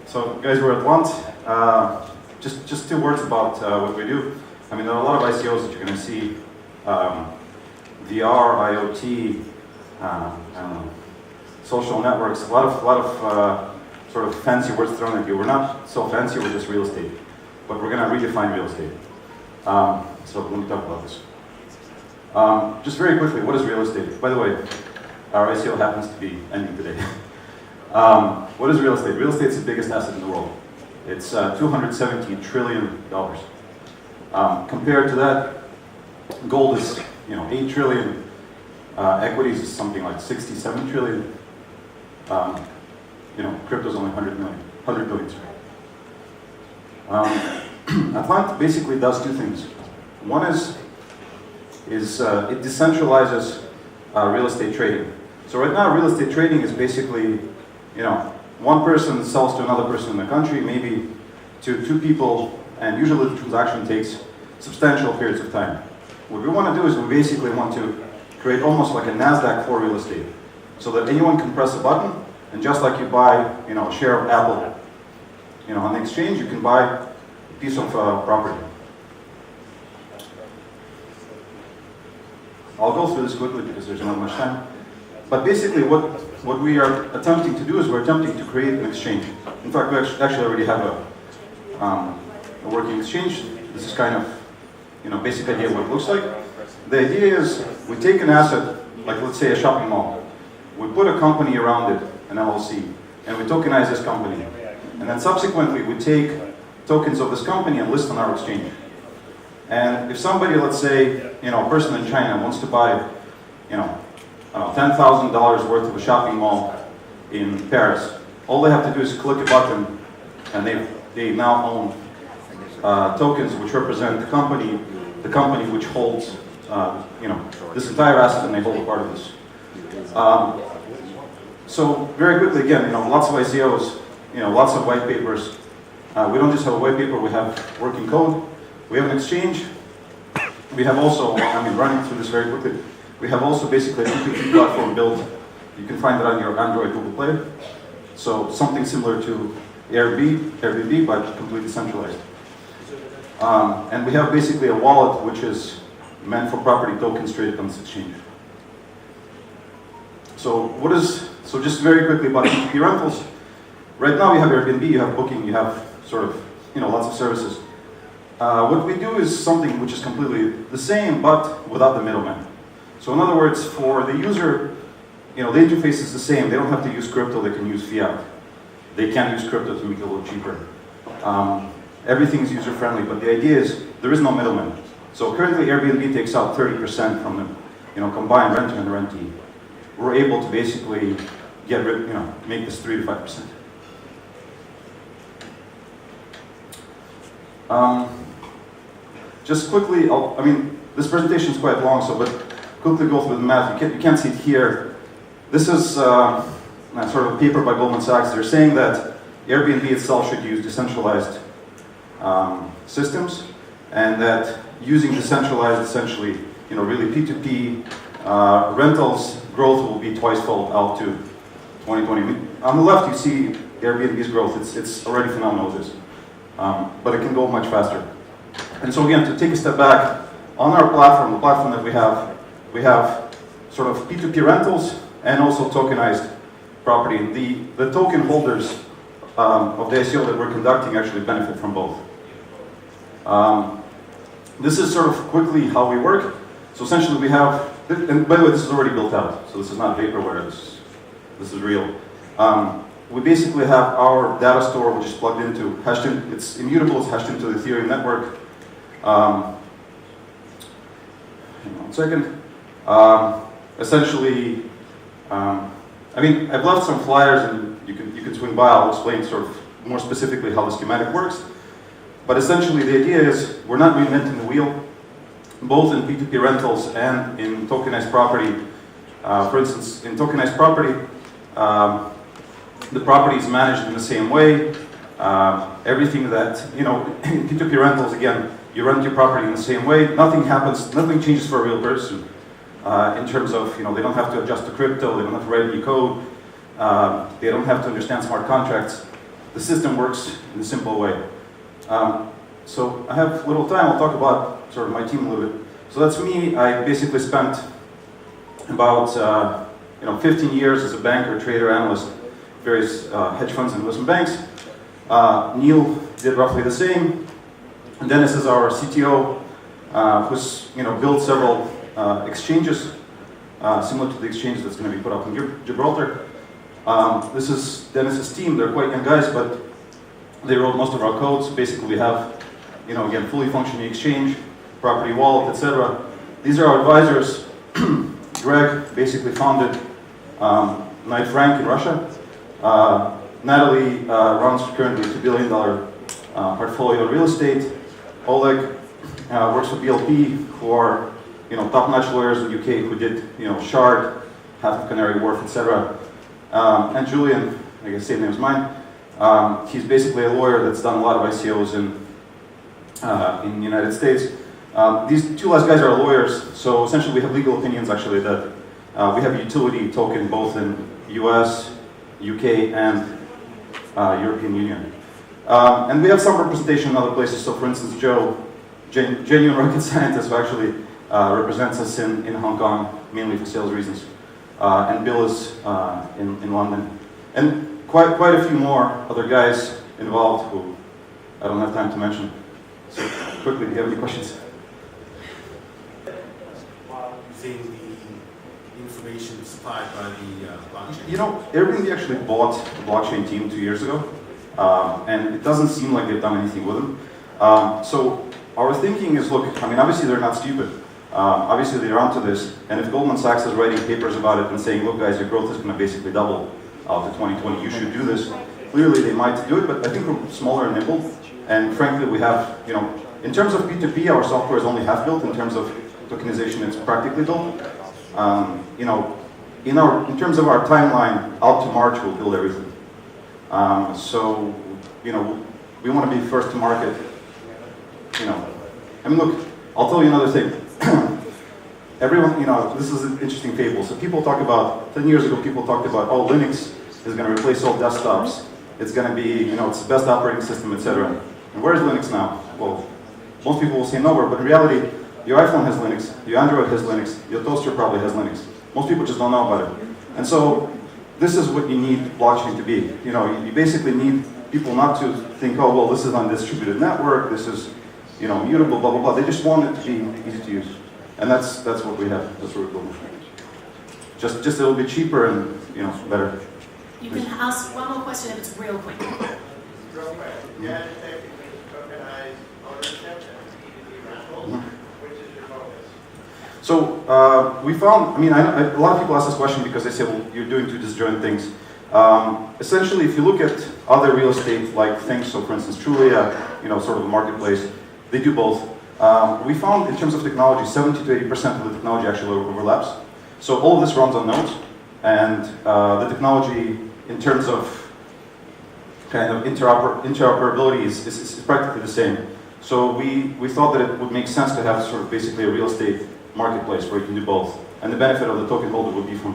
So guys, we're at Atlant. Just 2 words about what we do. I mean, there are a lot of ICOs that you're going to see. VR, IoT, I don't know, social networks, a lot of sort of fancy words thrown at you. We're not so fancy, we're just real estate. But we're going to redefine real estate. So let me talk about this. Just very quickly, what is real estate? By the way, our ICO happens to be ending today. What is real estate? Real estate is the biggest asset in the world. It's $217 trillion. Compared to that, gold is 8 trillion. Equities is something like 67 trillion. Crypto is only 100 billion. Atlant basically does 2 things. One is it decentralizes real estate trading. So right now, real estate trading is basically, one person sells to another person in the country, maybe to 2 people, and usually the transaction takes substantial periods of time. What we want to do is we basically want to create almost like a NASDAQ for real estate, so that anyone can press a button, and just like you buy, a share of Apple, on the exchange, you can buy a piece of property. I'll go through this quickly because there's not much time. But basically what we are attempting to do is we're attempting to create an exchange. In fact, we actually already have a working exchange. This is kind of, basic idea of what it looks like. The idea is we take an asset, like let's say a shopping mall. We put a company around it, an LLC, and we tokenize this company. And then subsequently we take tokens of this company and list on our exchange. And if somebody, let's say, a person in China wants to buy, $10,000 worth of a shopping mall in Paris, all they have to do is click a button, and they now own tokens which represent the company which holds, this entire asset, and they hold a part of this. So very quickly, again, lots of ICOs, lots of white papers. We don't just have a white paper; we have working code. We have an exchange. We have also, running through this very quickly, we have also basically a P2P platform built. You can find it on your Android Google Play. So something similar to Airbnb, but completely centralized. And we have basically a wallet which is meant for property tokens traded on this exchange. So just very quickly about P2P rentals. Right now you have Airbnb, you have Booking, you have sort of, lots of services. What we do is something which is completely the same, but without the middleman. So in other words, for the user, the interface is the same. They don't have to use crypto, they can use fiat. They can use crypto to make it a little cheaper. Everything is user-friendly, but the idea is there is no middleman. So currently Airbnb takes out 30% from the combined renter and rentee. We're able to basically get rid, make this 3 to 5%. Just quickly, this presentation is quite long, but quickly go through the math. You can't see it here. This is sort of a paper by Goldman Sachs. They're saying that Airbnb itself should use decentralized systems, and that using decentralized, essentially, really P2P rentals growth will be twice-fold out to 2020. On the left, you see Airbnb's growth. It's already phenomenal, this. But it can go much faster. And so again, to take a step back, on our platform, the platform that we have sort of P2P rentals and also tokenized property. The token holders of the ICO that we're conducting actually benefit from both. This is sort of quickly how we work. So essentially we have, and by the way, this is already built out, so this is not vaporware, this is real. We basically have our data store, which is plugged into, it's immutable, it's hashed into the Ethereum network. Hang on 1 second. Essentially, I've left some flyers, and you can swing by. I'll explain sort of more specifically how the schematic works. But essentially, the idea is we're not reinventing the wheel, both in P2P rentals and in tokenized property. For instance, in tokenized property, the property is managed in the same way. Everything that, in P2P rentals, again, you rent your property in the same way. Nothing happens, nothing changes for a real person. In terms of, they don't have to adjust to crypto, they don't have to write any code, they don't have to understand smart contracts. the system works in a simple way. So I have little time, I'll talk about sort of my team a little bit. So that's me. I basically spent about 15 years as a banker, trader, analyst, various hedge funds and investment banks. Neil did roughly the same. And Dennis is our CTO, who's built several exchanges similar to the exchange that's going to be put up in Gibraltar. This is Dennis's team. They're quite young guys, but they wrote most of our code. So basically, we have, again, fully functioning exchange, property wallet, etc. These are our advisors. Greg basically founded Knight Frank in Russia. Natalie runs currently a $2 billion portfolio of real estate. Oleg works for BLP, who are top-notch lawyers in the UK who did Shard, half of Canary Wharf, etc. And Julian, I guess same name as mine. He's basically a lawyer that's done a lot of ICOs in the United States. These two last guys are lawyers, so essentially we have legal opinions actually that we have a utility token both in US, UK, and European Union. And we have some representation in other places. So for instance, Joe, genuine rocket scientist who actually represents us in Hong Kong, mainly for sales reasons. And Bill is in London. And quite a few more other guys involved who I don't have time to mention. So quickly, do you have any questions? Using the information supplied by the blockchain. Airbnb actually bought the blockchain team 2 years ago, and it doesn't seem like they've done anything with them. So our thinking is, look, obviously they're not stupid. Obviously they're onto this, and if Goldman Sachs is writing papers about it and saying, look guys, your growth is going to basically double out to 2020, you should do this, clearly they might do it, but I think we're smaller and nimble, and frankly we have, in terms of P2P, our software is only half built. In terms of tokenization, it's practically built. In terms of our timeline, out to March, we'll build everything. So, we want to be first to market. Look, I'll tell you another thing. Everyone, this is an interesting fable. So people talk about, 10 years ago, people talked about, oh, Linux is going to replace all desktops. It's going to be, it's the best operating system, etc. And where is Linux now? Well, most people will say nowhere, but in reality, your iPhone has Linux, your Android has Linux, your toaster probably has Linux. Most people just don't know about it. And so, this is what you need blockchain to be. You basically need people not to think, oh, well, this is on a distributed network, this is, mutable, blah, blah, blah. They just want it to be easy to use. And that's what we have, that's what we're building. Just a little bit cheaper and, better. You can ask one more question if it's real quick. Real quick. Yeah, technically tokenized ownership and rentals. Which is your focus? So we found, a lot of people ask this question because they say, well, you're doing two disjoint things. Essentially, if you look at other real estate like things, so for instance, Julian, sort of a marketplace, they do both. We found in terms of technology, 70 to 80% of the technology actually overlaps. So all of this runs on nodes, and the technology in terms of kind of interoperability is practically the same. So we thought that it would make sense to have sort of basically a real estate marketplace where you can do both. And the benefit of the token holder would be from